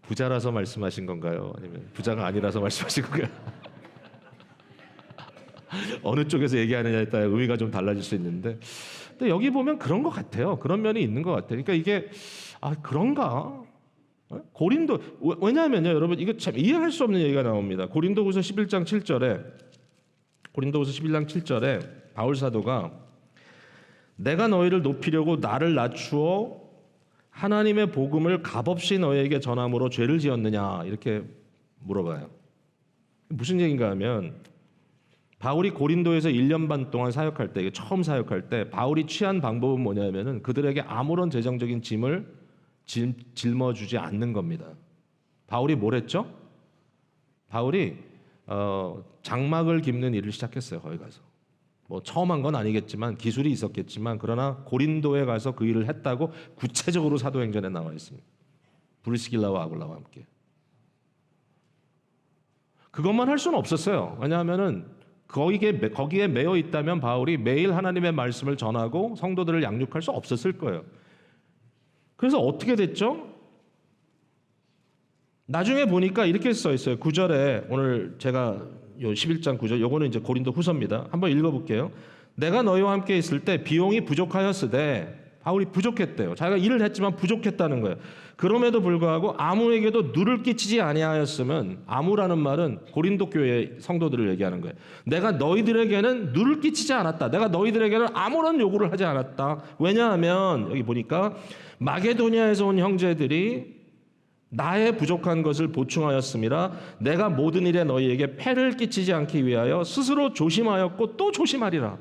부자라서 말씀하신 건가요? 아니면 부자가 아니라서 말씀하신 건가요? 어느 쪽에서 얘기하느냐에 따라 의미가 좀 달라질 수 있는데, 근데 여기 보면 그런 것 같아요. 그런 면이 있는 것 같아요. 그러니까 이게 그런가? 고린도, 왜냐하면요, 여러분 이거 참 이해할 수 없는 얘기가 나옵니다. 고린도후서 11장 7절에 바울 사도가 내가 너희를 높이려고 나를 낮추어 하나님의 복음을 값없이 너희에게 전함으로 죄를 지었느냐 이렇게 물어봐요. 무슨 얘기인가 하면 바울이 고린도에서 1년 반 동안 사역할 때, 처음 사역할 때 바울이 취한 방법은 뭐냐면은 그들에게 아무런 재정적인 짐을 짊어주지 않는 겁니다. 바울이 뭘 했죠? 바울이 장막을 깁는 일을 시작했어요. 거기 가서. 뭐 처음 한 건 아니겠지만 기술이 있었겠지만 그러나 고린도에 가서 그 일을 했다고 구체적으로 사도행전에 나와 있습니다. 브리스길라와 아굴라와 함께. 그것만 할 수는 없었어요. 왜냐하면은 거기에 매여 있다면 바울이 매일 하나님의 말씀을 전하고 성도들을 양육할 수 없었을 거예요. 그래서 어떻게 됐죠? 나중에 보니까 이렇게 써 있어요. 9절에 오늘 제가 요 11장 9절, 요거는 이제 고린도 후서입니다. 한번 읽어볼게요. 내가 너희와 함께 있을 때 비용이 부족하였으되 바울이 부족했대요. 자기가 일을 했지만 부족했다는 거예요. 그럼에도 불구하고 아무에게도 누를 끼치지 아니하였으면, 아무라는 말은 고린도 교회 성도들을 얘기하는 거예요. 내가 너희들에게는 누를 끼치지 않았다. 내가 너희들에게는 아무런 요구를 하지 않았다. 왜냐하면 여기 보니까 마게도니아에서 온 형제들이 나의 부족한 것을 보충하였음이라. 내가 모든 일에 너희에게 폐를 끼치지 않기 위하여 스스로 조심하였고 또 조심하리라.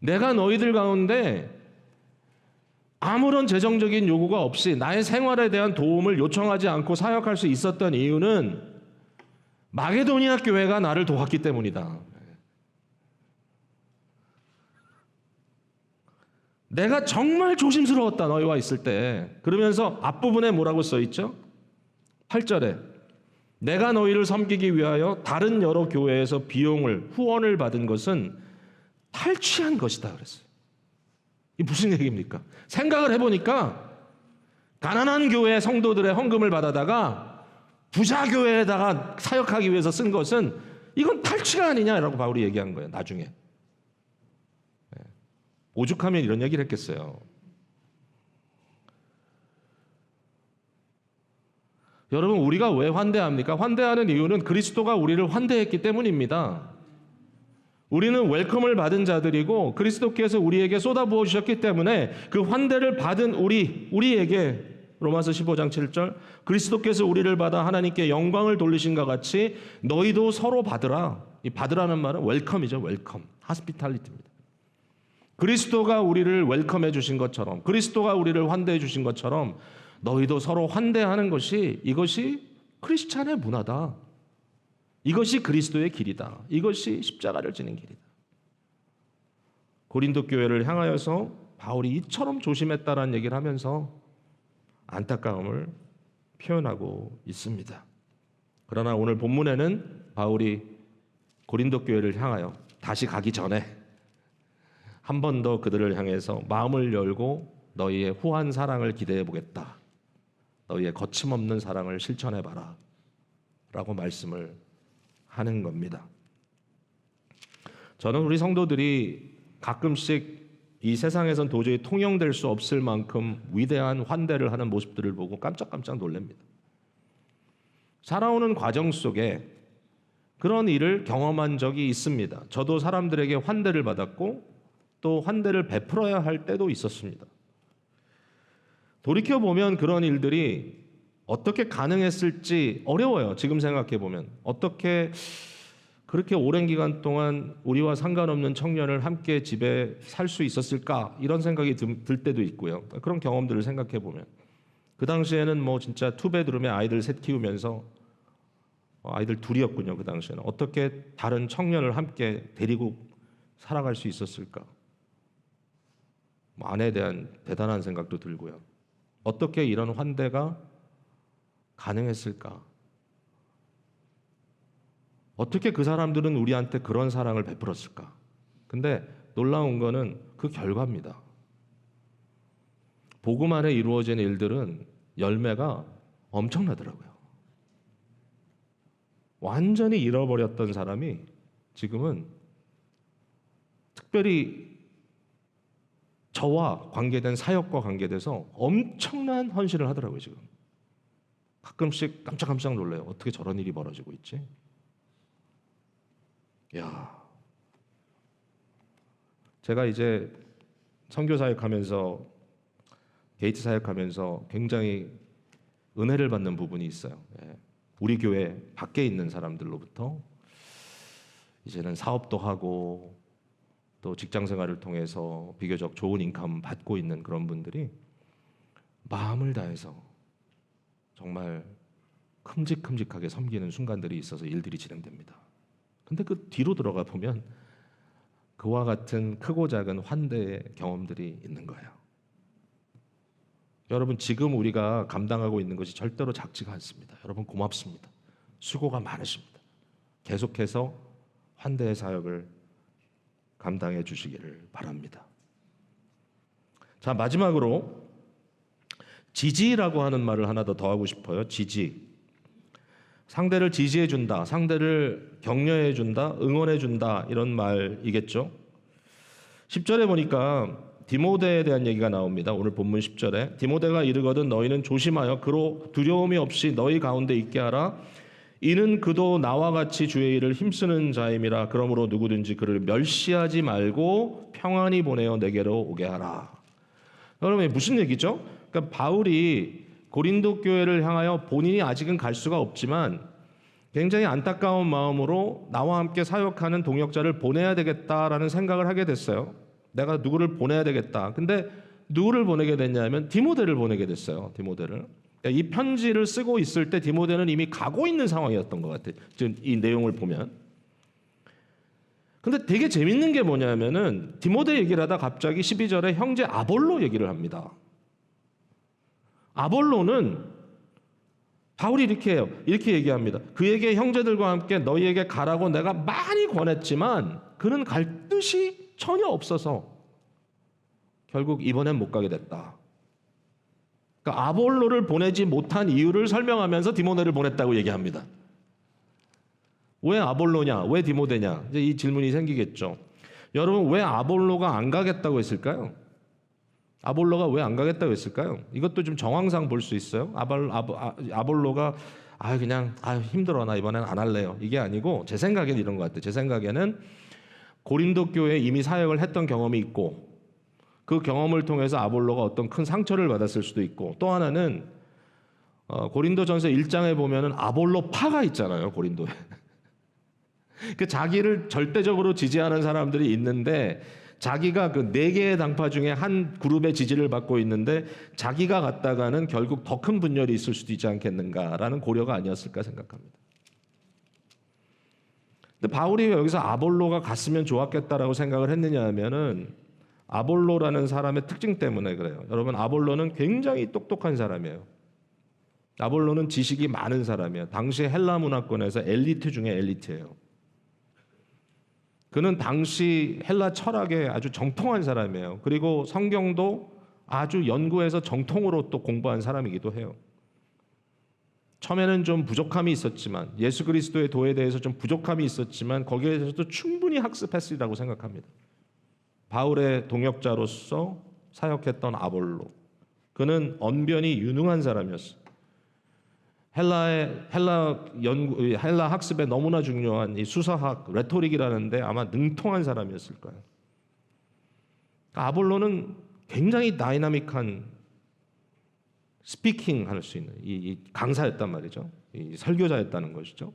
내가 너희들 가운데 아무런 재정적인 요구가 없이 나의 생활에 대한 도움을 요청하지 않고 사역할 수 있었던 이유는 마게도니아 교회가 나를 도왔기 때문이다. 내가 정말 조심스러웠다, 너희와 있을 때. 그러면서 앞부분에 뭐라고 써있죠? 8절에 내가 너희를 섬기기 위하여 다른 여러 교회에서 비용을, 후원을 받은 것은 탈취한 것이다 그랬어요. 이게 무슨 얘기입니까? 생각을 해보니까 가난한 교회 성도들의 헌금을 받아다가 부자 교회에다가 사역하기 위해서 쓴 것은 이건 탈취가 아니냐라고 바울이 얘기한 거예요. 나중에 오죽하면 이런 얘기를 했겠어요. 여러분, 우리가 왜 환대합니까? 환대하는 이유는 그리스도가 우리를 환대했기 때문입니다. 우리는 웰컴을 받은 자들이고 그리스도께서 우리에게 쏟아부어 주셨기 때문에 그 환대를 받은 우리에게 로마서 15장 7절 그리스도께서 우리를 받아 하나님께 영광을 돌리신과 같이 너희도 서로 받으라. 이 받으라는 말은 웰컴이죠. 웰컴, 하스피탈리티입니다. 그리스도가 우리를 웰컴해 주신 것처럼, 그리스도가 우리를 환대해 주신 것처럼 너희도 서로 환대하는 것이, 이것이 크리스찬의 문화다. 이것이 그리스도의 길이다. 이것이 십자가를 지는 길이다. 고린도 교회를 향하여서 바울이 이처럼 조심했다라는 얘기를 하면서 안타까움을 표현하고 있습니다. 그러나 오늘 본문에는 바울이 고린도 교회를 향하여 다시 가기 전에 한 번 더 그들을 향해서 마음을 열고 너희의 후한 사랑을 기대해 보겠다. 너희의 거침없는 사랑을 실천해 봐라. 라고 말씀을 하는 겁니다. 저는 우리 성도들이 가끔씩 이 세상에선 도저히 통용될 수 없을 만큼 위대한 환대를 하는 모습들을 보고 깜짝깜짝 놀랍니다. 살아오는 과정 속에 그런 일을 경험한 적이 있습니다. 저도 사람들에게 환대를 받았고 또 환대를 베풀어야 할 때도 있었습니다. 돌이켜보면 그런 일들이 어떻게 가능했을지 어려워요. 지금 생각해보면 어떻게 그렇게 오랜 기간 동안 우리와 상관없는 청년을 함께 집에 살 수 있었을까, 이런 생각이 들 때도 있고요. 그런 경험들을 생각해보면 그 당시에는 뭐 진짜 투베드룸에 아이들 셋 키우면서, 아이들 둘이었군요. 그 당시에는 어떻게 다른 청년을 함께 데리고 살아갈 수 있었을까, 아내에 대한 대단한 생각도 들고요. 어떻게 이런 환대가 가능했을까? 어떻게 그 사람들은 우리한테 그런 사랑을 베풀었을까? 근데 놀라운 거는 그 결과입니다. 복음 안에 이루어진 일들은 열매가 엄청나더라고요. 완전히 잃어버렸던 사람이 지금은 특별히 저와 관계된 사역과 관계돼서 엄청난 헌신을 하더라고요. 지금 가끔씩 깜짝깜짝 놀라요. 어떻게 저런 일이 벌어지고 있지? 야, 제가 이제 선교 사역하면서, 게이트 사역하면서 굉장히 은혜를 받는 부분이 있어요. 우리 교회 밖에 있는 사람들로부터 이제는 사업도 하고 또 직장 생활을 통해서 비교적 좋은 인컴 받고 있는 그런 분들이 마음을 다해서 정말 큼직큼직하게 섬기는 순간들이 있어서 일들이 진행됩니다. 근데 그 뒤로 들어가 보면 그와 같은 크고 작은 환대의 경험들이 있는 거예요. 여러분, 지금 우리가 감당하고 있는 것이 절대로 작지가 않습니다. 여러분 고맙습니다. 수고가 많으십니다. 계속해서 환대의 사역을 감당해 주시기를 바랍니다. 자, 마지막으로 지지라고 하는 말을 하나 더 더하고 싶어요. 지지. 상대를 지지해 준다, 상대를 격려해 준다, 응원해 준다, 이런 말이겠죠. 10절에 보니까 디모데에 대한 얘기가 나옵니다. 오늘 본문 10절에 디모데가 이르거든 너희는 조심하여 그로 두려움이 없이 너희 가운데 있게 하라. 이는 그도 나와 같이 주의 일을 힘쓰는 자임이라. 그러므로 누구든지 그를 멸시하지 말고 평안히 보내어 내게로 오게 하라. 여러분 무슨 얘기죠? 그러니까 바울이 고린도 교회를 향하여 본인이 아직은 갈 수가 없지만 굉장히 안타까운 마음으로 나와 함께 사역하는 동역자를 보내야 되겠다라는 생각을 하게 됐어요. 내가 누구를 보내야 되겠다. 근데 누구를 보내게 됐냐면 디모데를 보내게 됐어요. 디모데를. 이 편지를 쓰고 있을 때 디모데는 이미 가고 있는 상황이었던 것 같아요. 지금 이 내용을 보면. 근데 되게 재밌는 게 뭐냐면은 디모데 얘기를 하다 갑자기 12절에 형제 아볼로 얘기를 합니다. 아볼로는 바울이 이렇게 해요. 이렇게 얘기합니다. 그에게 형제들과 함께 너희에게 가라고 내가 많이 권했지만 그는 갈 뜻이 전혀 없어서 결국 이번엔 못 가게 됐다. 그러니까 아볼로를 보내지 못한 이유를 설명하면서 디모데를 보냈다고 얘기합니다. 왜 아볼로냐? 왜 디모데냐? 이제 이 질문이 생기겠죠. 여러분 왜 아볼로가 안 가겠다고 했을까요? 아볼로가 왜 안 가겠다고 했을까요? 이것도 좀 정황상 볼 수 있어요. 아볼로가 그냥 힘들어 나 이번엔 안 할래요. 이게 아니고 제 생각에는 이런 것 같아요. 제 생각에는 고린도 교회에 이미 사역을 했던 경험이 있고 그 경험을 통해서 아볼로가 어떤 큰 상처를 받았을 수도 있고 또 하나는 고린도전서 1장에 보면은 아볼로파가 있잖아요. 고린도에. 그 자기를 절대적으로 지지하는 사람들이 있는데 자기가 그 4개의 당파 중에 한 그룹의 지지를 받고 있는데 자기가 갔다가는 결국 더 큰 분열이 있을 수도 있지 않겠는가라는 고려가 아니었을까 생각합니다. 근데 바울이 여기서 아볼로가 갔으면 좋았겠다라고 생각을 했느냐 하면은 아볼로라는 사람의 특징 때문에 그래요. 여러분 아볼로는 굉장히 똑똑한 사람이에요. 아볼로는 지식이 많은 사람이에요. 당시 헬라 문화권에서 엘리트 중에 엘리트예요. 그는 당시 헬라 철학에 아주 정통한 사람이에요. 그리고 성경도 아주 연구해서 정통으로 또 공부한 사람이기도 해요. 처음에는 좀 부족함이 있었지만 예수 그리스도의 도에 대해서 좀 부족함이 있었지만 거기에 대해서도 충분히 학습했으리라고 생각합니다. 바울의 동역자로서 사역했던 아볼로. 그는 언변이 유능한 사람이었어요. 헬라 학습에 너무나 중요한 이 수사학, 레토릭이라는데 아마 능통한 사람이었을 거예요. 아볼로는 굉장히 다이나믹한 스피킹 할 수 있는 이 강사였단 말이죠. 이 설교자였다는 것이죠.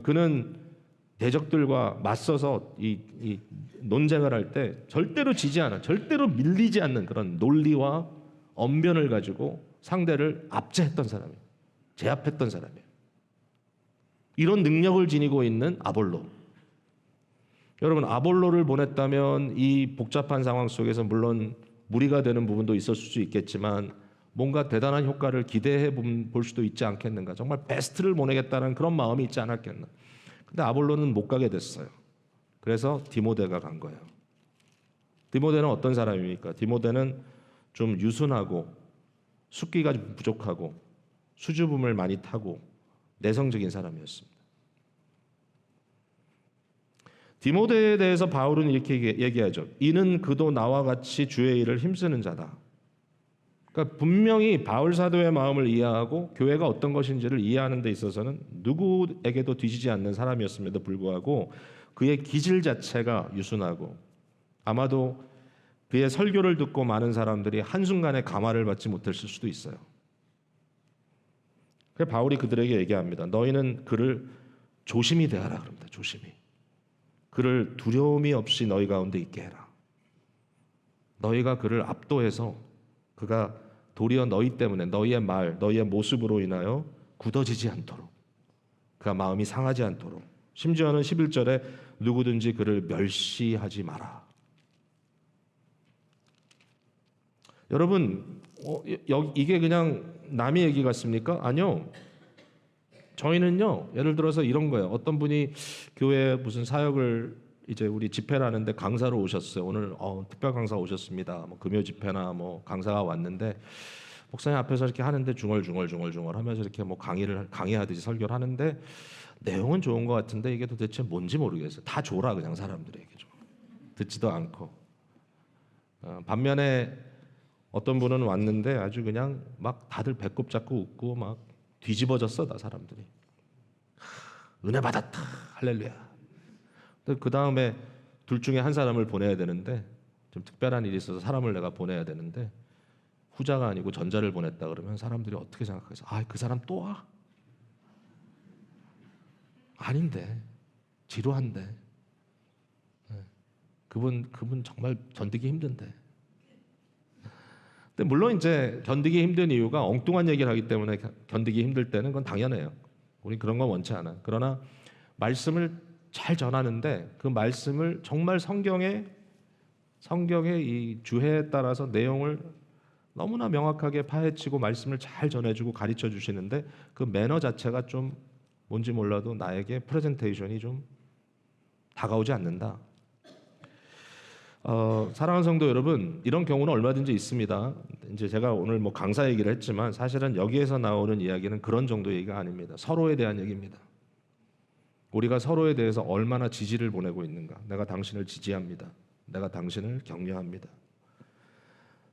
그는 대적들과 맞서서 이 논쟁을 할 때 절대로 지지 않아, 절대로 밀리지 않는 그런 논리와 언변을 가지고 상대를 압제했던 사람이에요. 제압했던 사람이에요. 이런 능력을 지니고 있는 아볼로. 여러분 아볼로를 보냈다면 이 복잡한 상황 속에서 물론 무리가 되는 부분도 있었을 수 있겠지만 뭔가 대단한 효과를 기대해 볼 수도 있지 않겠는가. 정말 베스트를 보내겠다는 그런 마음이 있지 않았겠나. 근데 아볼로는 못 가게 됐어요. 그래서 디모데가 간 거예요. 디모데는 어떤 사람입니까? 디모데는 좀 유순하고 숙기가 좀 부족하고 수줍음을 많이 타고 내성적인 사람이었습니다. 디모데에 대해서 바울은 이렇게 얘기하죠. 이는 그도 나와 같이 주의 일을 힘쓰는 자다. 그러니까 분명히 바울 사도의 마음을 이해하고 교회가 어떤 것인지를 이해하는 데 있어서는 누구에게도 뒤지지 않는 사람이었음에도 불구하고 그의 기질 자체가 유순하고 아마도 그의 설교를 듣고 많은 사람들이 한순간에 감화를 받지 못했을 수도 있어요. 그래서 바울이 그들에게 얘기합니다. 너희는 그를 조심히 대하라 그럽니다. 조심히. 그를 두려움이 없이 너희 가운데 있게 해라. 너희가 그를 압도해서 그가 도리어 너희 때문에 너희의 말, 너희의 모습으로 인하여 굳어지지 않도록 그가 마음이 상하지 않도록 심지어는 11절에 누구든지 그를 멸시하지 마라. 여러분 이게 그냥 남의 얘기 같습니까? 아니요. 저희는요. 예를 들어서 이런 거예요. 어떤 분이 교회 무슨 사역을 이제 우리 집회를 하는데 강사로 오셨어요. 오늘 특별 강사 오셨습니다. 뭐 금요 집회나 뭐 강사가 왔는데 목사님 앞에서 이렇게 하는데 중얼중얼 하면서 이렇게 뭐 강의하듯이 설교를 하는데 내용은 좋은 것 같은데 이게 도대체 뭔지 모르겠어요. 다 줘라 그냥 사람들에게 좀 듣지도 않고 반면에 어떤 분은 왔는데 아주 그냥 막 다들 배꼽 잡고 웃고 막 뒤집어졌어 다 사람들이. 은혜 받았다 할렐루야. 그 다음에 둘 중에 한 사람을 보내야 되는데 좀 특별한 일이 있어서 사람을 내가 보내야 되는데 후자가 아니고 전자를 보냈다 그러면 사람들이 어떻게 생각해서 그 사람 또 와? 아닌데 지루한데 그분 정말 견디기 힘든데. 근데 물론 이제 견디기 힘든 이유가 엉뚱한 얘기를 하기 때문에 견디기 힘들 때는 그건 당연해요. 우리 그런 건 원치 않아. 그러나 말씀을 잘 전하는데 그 말씀을 정말 성경의 이 주해에 따라서 내용을 너무나 명확하게 파헤치고 말씀을 잘 전해주고 가르쳐 주시는데 그 매너 자체가 좀 뭔지 몰라도 나에게 프레젠테이션이 좀 다가오지 않는다. 사랑하는 성도 여러분, 이런 경우는 얼마든지 있습니다. 이제 제가 오늘 뭐 강사 얘기를 했지만 사실은 여기에서 나오는 이야기는 그런 정도의 얘기가 아닙니다. 서로에 대한 얘기입니다. 우리가 서로에 대해서 얼마나 지지를 보내고 있는가. 내가 당신을 지지합니다. 내가 당신을 격려합니다.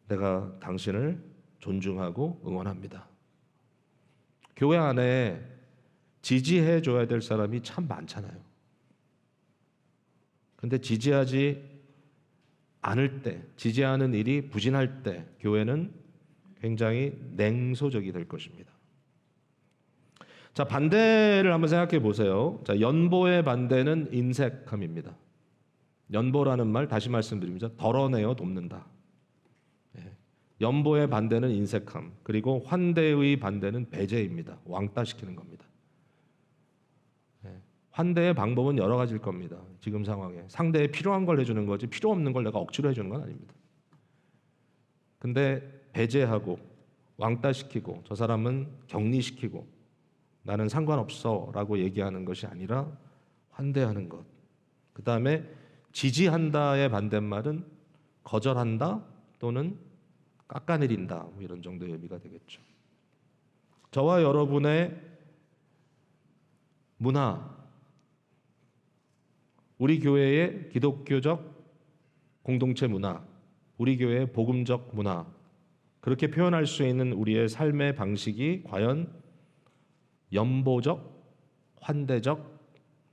내가 당신을 존중하고 응원합니다. 교회 안에 지지해 줘야 될 사람이 참 많잖아요. 근데 지지하지 않을 때, 지지하는 일이 부진할 때 교회는 굉장히 냉소적이 될 것입니다. 자, 반대를 한번 생각해 보세요. 자, 연보의 반대는 인색함입니다. 연보라는 말 다시 말씀드립니다. 덜어내어 돕는다. 연보의 반대는 인색함, 그리고 환대의 반대는 배제입니다. 왕따시키는 겁니다. 환대의 방법은 여러 가지일 겁니다. 지금 상황에 상대에 필요한 걸 해주는 거지 필요 없는 걸 내가 억지로 해주는 건 아닙니다. 근데 배제하고 왕따시키고 저 사람은 격리시키고 나는 상관없어 라고 얘기하는 것이 아니라 환대하는 것. 그 다음에 지지한다의 반대말은 거절한다 또는 깎아내린다, 뭐 이런 정도의 의미가 되겠죠. 저와 여러분의 문화, 우리 교회의 기독교적 공동체 문화, 우리 교회의 복음적 문화, 그렇게 표현할 수 있는 우리의 삶의 방식이 과연 연보적, 환대적,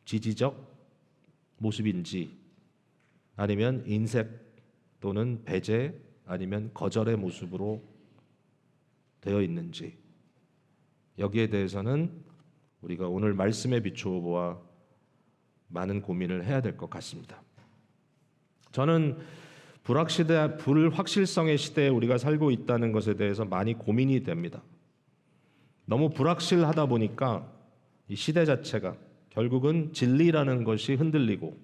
지지적 모습인지, 아니면 인색 또는 배제 아니면 거절의 모습으로 되어 있는지, 여기에 대해서는 우리가 오늘 말씀에 비추어 보아 많은 고민을 해야 될 것 같습니다. 저는 불확실성의 시대에 우리가 살고 있다는 것에 대해서 많이 고민이 됩니다. 너무 불확실하다 보니까 이 시대 자체가 결국은 진리라는 것이 흔들리고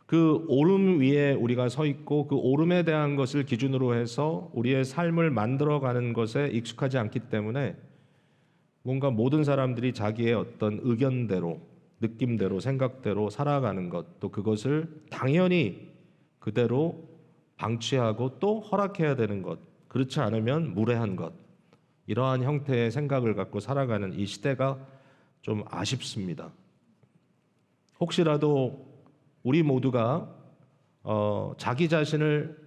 그 오름 위에 우리가 서 있고 그 오름에 대한 것을 기준으로 해서 우리의 삶을 만들어가는 것에 익숙하지 않기 때문에 뭔가 모든 사람들이 자기의 어떤 의견대로, 느낌대로, 생각대로 살아가는 것, 또 그것을 당연히 그대로 방치하고 또 허락해야 되는 것, 그렇지 않으면 무례한 것, 이러한 형태의 생각을 갖고 살아가는 이 시대가 좀 아쉽습니다. 혹시라도 우리 모두가 자기 자신을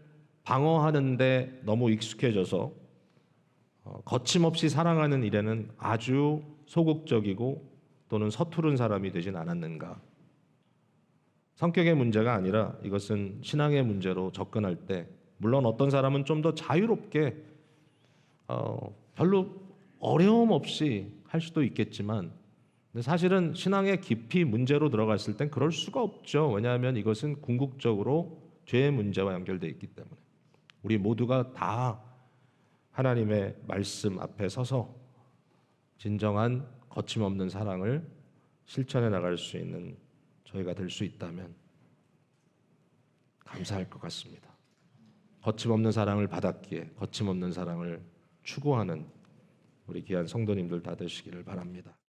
방어하는데 너무 익숙해져서 거침없이 사랑하는 일에는 아주 소극적이고 또는 서투른 사람이 되진 않았는가. 성격의 문제가 아니라 이것은 신앙의 문제로 접근할 때, 물론 어떤 사람은 좀 더 자유롭게 별로 어려움 없이 할 수도 있겠지만, 근데 사실은 신앙의 깊이 문제로 들어갔을 땐 그럴 수가 없죠. 왜냐하면 이것은 궁극적으로 죄의 문제와 연결되어 있기 때문에 우리 모두가 다 하나님의 말씀 앞에 서서 진정한 거침없는 사랑을 실천해 나갈 수 있는 저희가 될 수 있다면 감사할 것 같습니다. 거침없는 사랑을 받았기에 거침없는 사랑을 추구하는 우리 귀한 성도님들 다 되시기를 바랍니다.